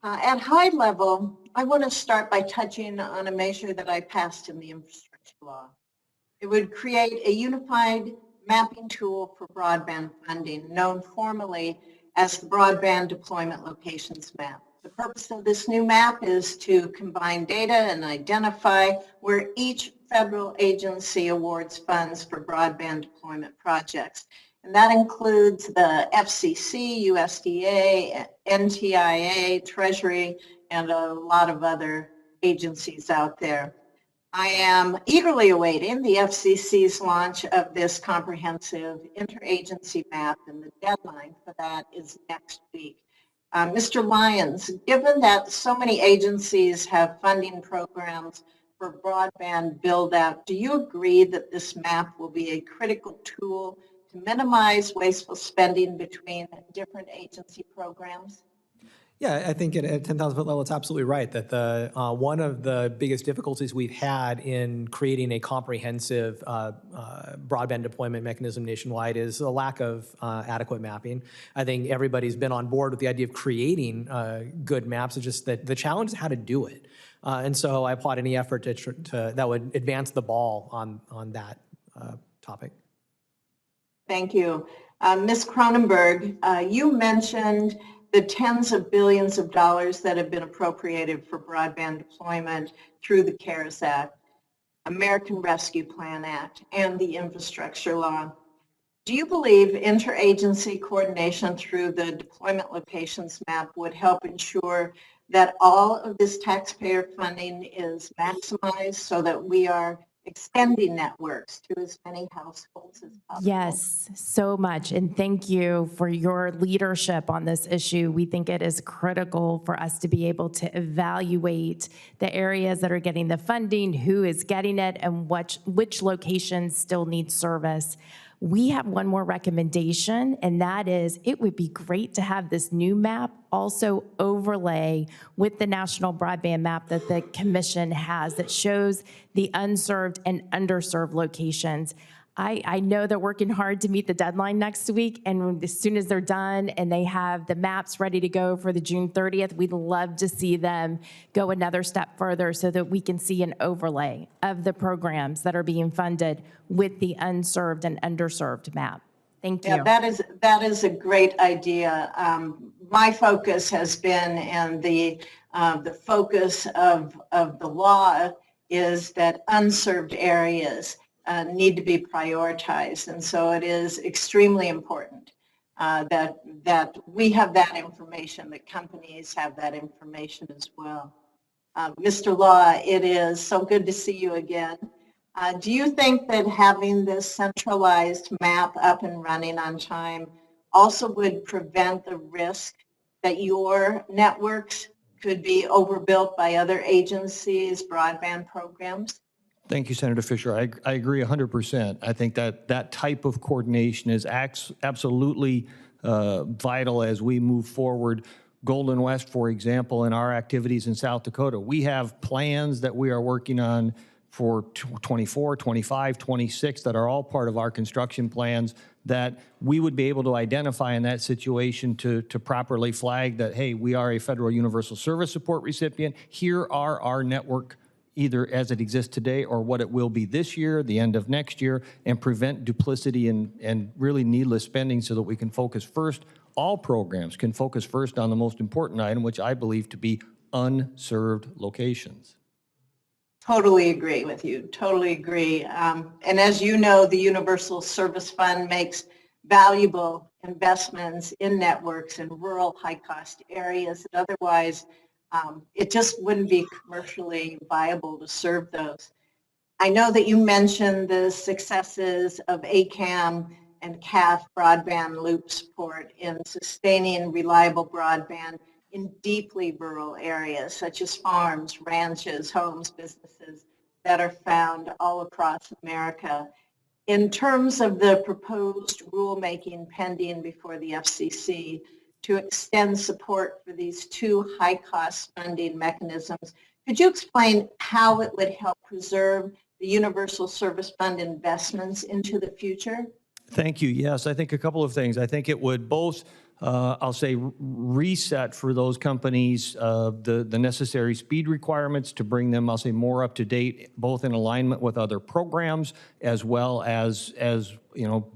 At high level, I want to start by touching on a measure that I passed in the infrastructure law. It would create a unified mapping tool for broadband funding, known formally as the Broadband Deployment Locations Map. The purpose of this new map is to combine data and identify where each federal agency awards funds for broadband deployment projects. And that includes the FCC, USDA, NTIA, Treasury, and a lot of other agencies out there. I am eagerly awaiting the FCC's launch of this comprehensive interagency map, and the deadline for that is next week. Mr. Lyons, given that so many agencies have funding programs for broadband build-out, do you agree that this map will be a critical tool to minimize wasteful spending between different agency programs? Yeah, I think at 10,000 foot level, it's absolutely right that the one of the biggest difficulties we've had in creating a comprehensive broadband deployment mechanism nationwide is the lack of adequate mapping. I think everybody's been on board with the idea of creating good maps. It's just that the challenge is how to do it. And so I applaud any effort that would advance the ball on that topic. Thank you. Ms. Cronenberg, you mentioned the tens of billions of dollars that have been appropriated for broadband deployment through the CARES Act, American Rescue Plan Act, and the Infrastructure Law. Do you believe interagency coordination through the Deployment Locations Map would help ensure that all of this taxpayer funding is maximized so that we are extending networks to as many households as possible? Yes, so much. And thank you for your leadership on this issue. We think it is critical for us to be able to evaluate the areas that are getting the funding, who is getting it, and which locations still need service. We have one more recommendation, and that is it would be great to have this new map also overlay with the national broadband map that the commission has that shows the unserved and underserved locations. I know they're working hard to meet the deadline next week, and as soon as they're done and they have the maps ready to go for the June 30th, we'd love to see them go another step further so that we can see an overlay of the programs that are being funded with the unserved and underserved map. Thank you. Yeah, that is a great idea. My focus has been, and the focus of the law is that unserved areas need to be prioritized, and so it is extremely important that we have that information, that companies have that information as well. Mr. Law, it is so good to see you again. Do you think that having this centralized map up and running on time also would prevent the risk that your networks could be overbuilt by other agencies' broadband programs? Thank you, Senator Fischer. I agree 100%. I think that type of coordination is absolutely vital as we move forward. Golden West, for example, in our activities in South Dakota, we have plans that we are working on for 24, 25, 26 that are all part of our construction plans that we would be able to identify in that situation to properly flag that, hey, we are a federal universal service support recipient. Here are our network, either as it exists today or what it will be this year, the end of next year, and prevent duplicity and really needless spending so that we can focus first, all programs can focus first on the most important item, which I believe to be unserved locations. Totally agree with you, totally agree. And as you know, the Universal Service Fund makes valuable investments in networks in rural high-cost areas that otherwise it just wouldn't be commercially viable to serve those. I know that you mentioned the successes of ACAM and CAF broadband loop support in sustaining reliable broadband in deeply rural areas such as farms, ranches, homes, businesses that are found all across America. In terms of the proposed rulemaking pending before the FCC to extend support for these two high-cost funding mechanisms, could you explain how it would help preserve the Universal Service Fund investments into the future? Thank you. Yes, I think a couple of things. I think it would both I'll say, reset for those companies the necessary speed requirements to bring them, I'll say, more up to date, both in alignment with other programs as well as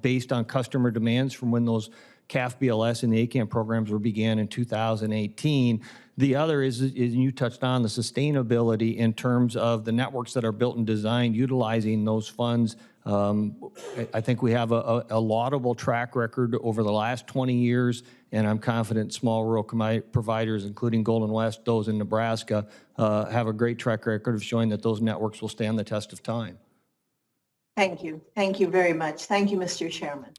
based on customer demands from when those CAF BLS and the ACAM programs were began in 2018. The other is you touched on the sustainability in terms of the networks that are built and designed utilizing those funds. I think we have a laudable track record over the last 20 years, and I'm confident small rural providers, including Golden West, those in Nebraska, have a great track record of showing that those networks will stand the test of time. Thank you. Thank you very much. Thank you, Mr. Chairman.